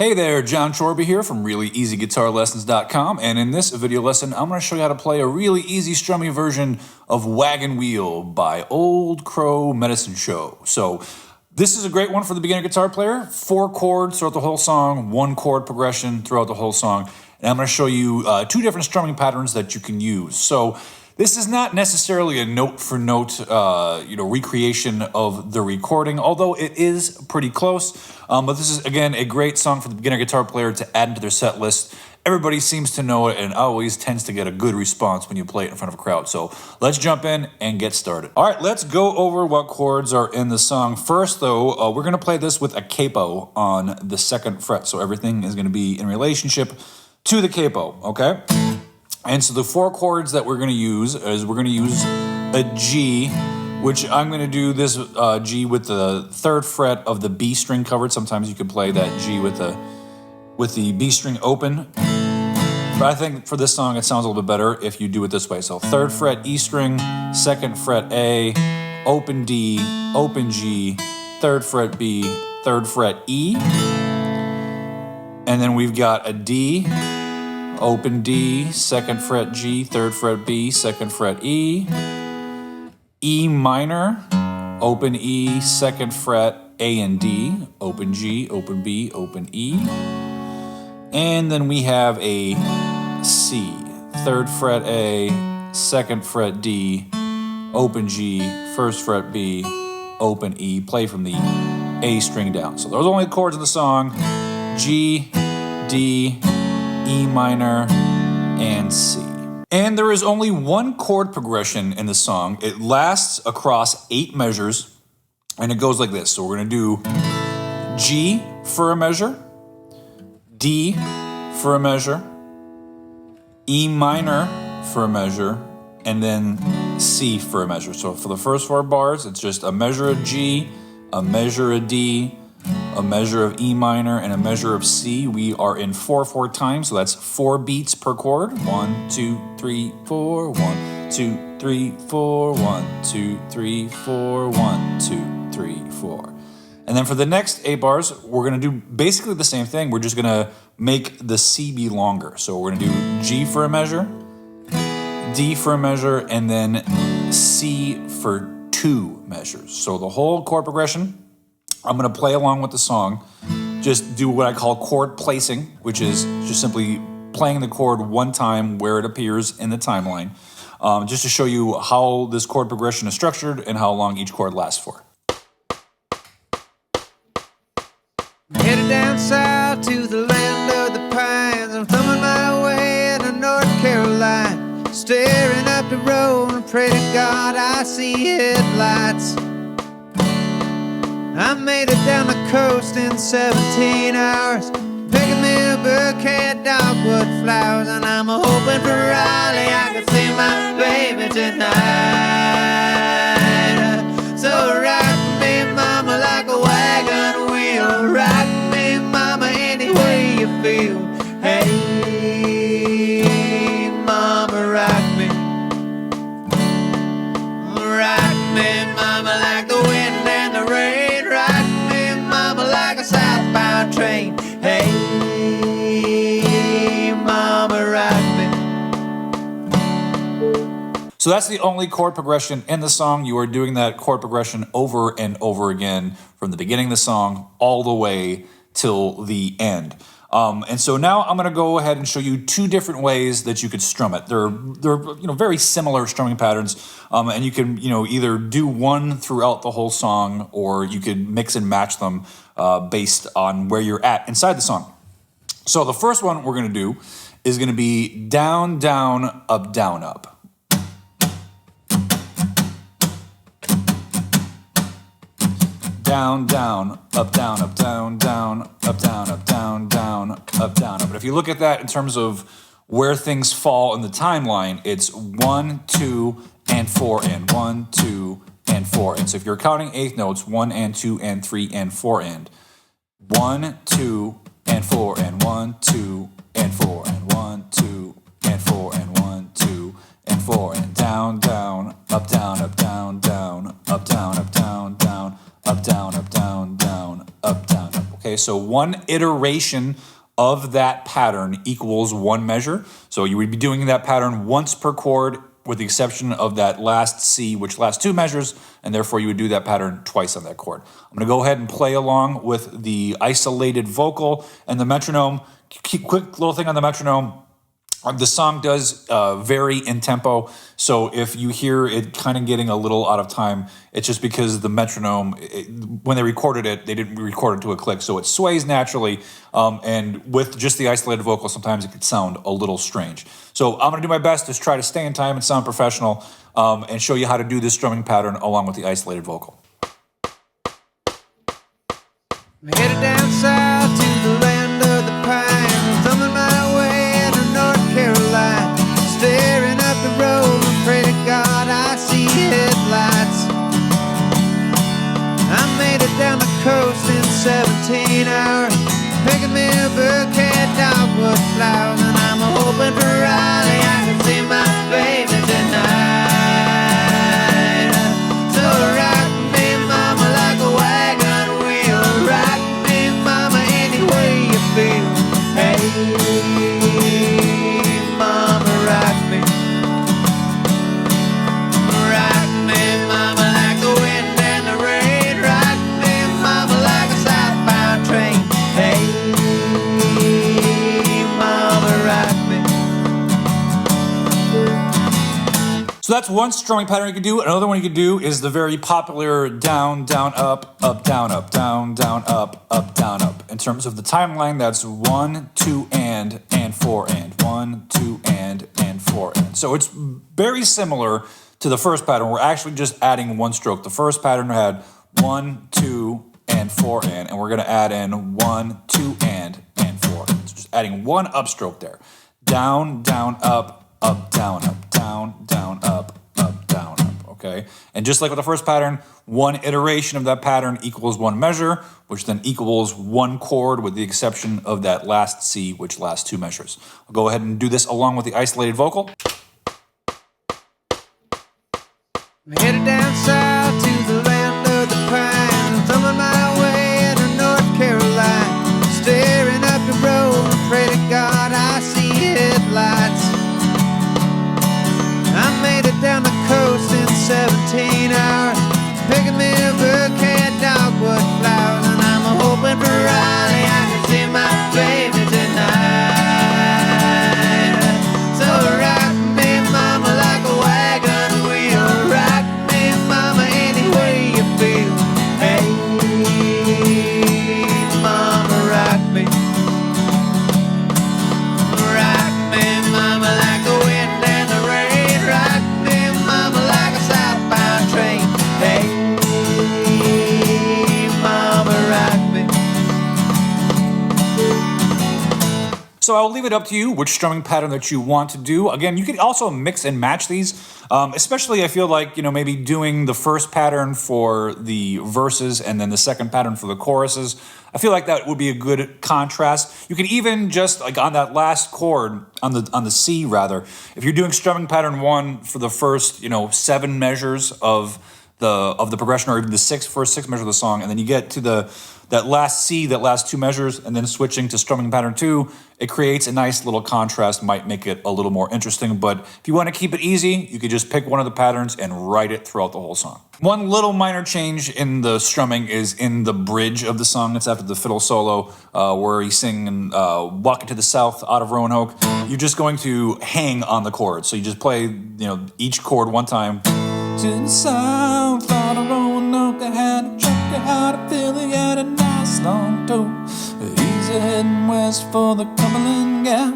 Hey there, Jon Chorba here from ReallyEasyGuitarLessons.com, and in this video lesson, I'm going to show you how to play a really easy strummy version of Wagon Wheel by Old Crow Medicine Show. So this is a great one for the beginner guitar player. 4 chords throughout the whole song, 1 chord progression throughout the whole song, and I'm going to show you 2 different strumming patterns that you can use. So this is not necessarily a note-for-note, recreation of the recording, although it is pretty close. But this is, again, a great song for the beginner guitar player to add into their set list. Everybody seems to know it and always tends to get a good response when you play it in front of a crowd. So let's jump in and get started. All right, let's go over what chords are in the song. First, though, we're going to play this with a capo on the 2nd fret. So everything is going to be in relationship to the capo, okay? And so the 4 chords that we're going to use is we're going to use a G, which I'm going to do this G with the 3rd fret of the B string covered. Sometimes you can play that G with the B string open. But I think for this song it sounds a little bit better if you do it this way. So 3rd fret E string, 2nd fret A, open D, open G, 3rd fret B, 3rd fret E. And then we've got a D, open D, 2nd fret G, 3rd fret B, 2nd fret E. E minor, open E, 2nd fret A and D, open G, open B, open E. And then we have a C, 3rd fret A, 2nd fret D, open G, 1st fret B, open E. Play from the A string down. So those are only the chords in the song: G, D, E minor, and C. And there is only 1 chord progression in the song. It lasts across 8 measures, and it goes like this. So we're going to do G for a measure, D for a measure, E minor for a measure, and then C for a measure. So for the first 4 bars, it's just a measure of G, a measure of D, a measure of E minor, and a measure of C. We are in 4/4 time, so that's 4 beats per chord. 1, 2, 3, 4, 1, 2, 3, 4, 1, 2, 3, 4, 1, 2, 3, 4. And then for the next 8 bars, we're going to do basically the same thing. We're just going to make the C be longer. So we're going to do G for a measure, D for a measure, and then C for 2 measures. So the whole chord progression, I'm going to play along with the song, just do what I call chord placing, which is just simply playing the chord 1 time where it appears in the timeline, just to show you how this chord progression is structured and how long each chord lasts for. Headed down south to the land of the pines. I'm thumbing my way to North Carolina, staring up the road and pray to God I see headlights. I made it down the coast in 17 hours, picking me a bouquet of dogwood flowers, and I'm hoping for Raleigh I can see my baby tonight. So rock me, mama, like a wagon wheel. Rock me, mama, any way you feel. Hey, mama, rock me. Rock me, mama, like the wind and the rain. Like a southbound train. Hey, mama, rock me. So that's the only chord progression in the song. You are doing that chord progression over and over again from the beginning of the song all the way till the end. And so now I'm going to go ahead and show you 2 different ways that you could strum it. They're very similar strumming patterns, and you can either do one throughout the whole song, or you could mix and match them based on where you're at inside the song. So the first one we're going to do is going to be down, down, up, down, up. Down, down, up, down, up, down, down, up, down, up, down, down, up, down, up. But if you look at that in terms of where things fall in the timeline, it's 1, 2, and 4, and 1, 2, and 4. And so if you're counting 8th notes, 1 and 2 and 3 and 4 and 1, 2, and 4 and 1, 2, and 4 and 1, 2, and 4 and 1, 2, and 4 and down, down, up, down, up, down, down, up, down, up, down, down, up, down, up, down, down, up, down, up. Okay, So one iteration of that pattern equals one measure. So you would be doing that pattern once per chord, with the exception of that last C, which lasts 2 measures, and therefore you would do that pattern twice on that chord. I'm going to go ahead and play along with the isolated vocal and the metronome. Quick little thing on the metronome. The song does vary in tempo, so if you hear it kind of getting a little out of time, it's just because the metronome, when they recorded it, they didn't record it to a click, so it sways naturally, and with just the isolated vocal, sometimes it could sound a little strange. So I'm going to do my best to try to stay in time and sound professional, and show you how to do this strumming pattern along with the isolated vocal. I'm headed down south to the land of the pines, thumbing my way Carolina, staring up the road and pray to God I see headlights. I made it down the coast in 17 hours, picking me a bouquet of dogwood flowers, and I'm hoping for Raleigh I can see my baby tonight. So rock me, mama, like a wagon wheel. Rock me, mama, any way you feel. Hey, rock me, mama, like the wind and the rain. Rock me, mama, like a southbound train. Hey, mama, rock me. So that's one strumming pattern you can do. Another one you can do is the very popular down, down, up, down, down, down, up, down, up. In terms of the timeline, that's 1, 2, and 4, and 1, 2, and 4, and. So it's very similar to the first pattern. We're actually just adding one stroke. The first pattern had 1, 2, and 4, and we're going to add in 1, 2, and 4. So just adding one upstroke there. Down, down, up, down, down, up, down, up. Okay, and just like with the first pattern, one iteration of that pattern equals one measure, which then equals one chord, with the exception of that last C, which lasts 2 measures. I'll go ahead and do this along with the isolated vocal. I'm headed down south to the land of the pines, thumbing my way into North Carolina, staring up the road and pray to God I see headlights. I made it down the coast in 17 hours, picking me a bouquet of dogwood flowers, and I'm hoping for Raleigh I can see my baby tonight. So rock me, mama, like a wagon wheel. Rock me, mama, any way you feel. Hey, mama, rock me. Rock me, mama, like the wind and the rain. Rock me, mama, like a southbound train. Hey, mama, rock me. So I'll leave it up to you which strumming pattern that you want to do. Again, you can also mix and match these, especially I feel like, maybe doing the first pattern for the verses and then the second pattern for the choruses. I feel like that would be a good contrast. You can even just, like on that last chord, on the C rather, if you're doing strumming pattern 1 for the first, 7 measures of the progression, or even the first 6 measures of the song, and then you get to that last C, that last 2 measures, and then switching to strumming pattern 2, it creates a nice little contrast, might make it a little more interesting. But if you want to keep it easy, you could just pick one of the patterns and write it throughout the whole song. One little minor change in the strumming is in the bridge of the song. It's after the fiddle solo, where he's singing Walking to the South out of Roanoke. You're just going to hang on the chord. So you just play, each chord one time. To the south, out of Roanoke, I had a truck, I had a Philly, had a nice long tow. He's heading west for the Cumberland Gap,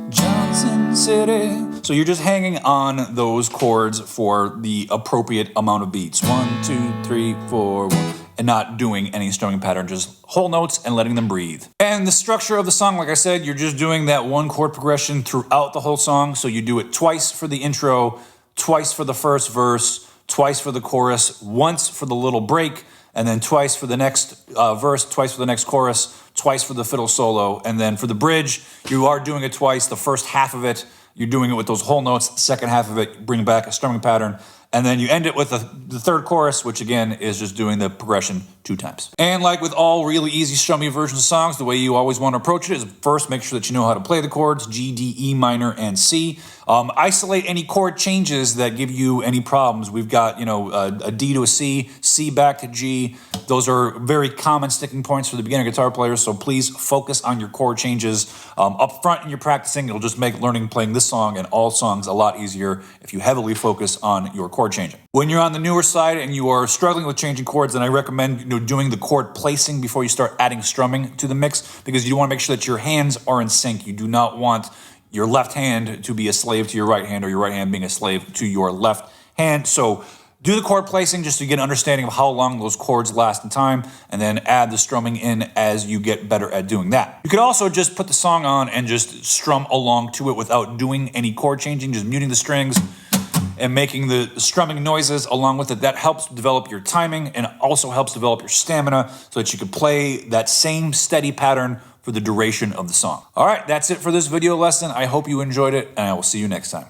Johnson City. So you're just hanging on those chords for the appropriate amount of beats. 1, 2, 3, 4, 1. And not doing any strumming pattern, just whole notes and letting them breathe. And the structure of the song, like I said, you're just doing that one chord progression throughout the whole song. So you do it twice for the intro, twice for the first verse, twice for the chorus, once for the little break, and then twice for the next verse, twice for the next chorus, twice for the fiddle solo, and then for the bridge, you are doing it twice. The first half of it, you're doing it with those whole notes. The second half of it, bring back a strumming pattern, And then you end it with the third chorus, which again is just doing the progression 2 times. And like with all really easy strummy versions of songs, the way you always want to approach it is first make sure that you know how to play the chords, G, D, E minor, and C. Isolate any chord changes that give you any problems. We've got, a D to a C, C back to G. Those are very common sticking points for the beginner guitar players, so please focus on your chord changes up front in your practicing. It'll just make learning playing this song and all songs a lot easier if you heavily focus on your chord changing. When you're on the newer side and you are struggling with changing chords, then I recommend doing the chord placing before you start adding strumming to the mix, because you want to make sure that your hands are in sync. You do not want your left hand to be a slave to your right hand, or your right hand being a slave to your left hand. So do the chord placing just to get an understanding of how long those chords last in time, and then add the strumming in as you get better at doing that. You could also just put the song on and just strum along to it without doing any chord changing, just muting the strings and making the strumming noises along with it. That helps develop your timing and also helps develop your stamina so that you can play that same steady pattern for the duration of the song. All right, that's it for this video lesson. I hope you enjoyed it, and I will see you next time.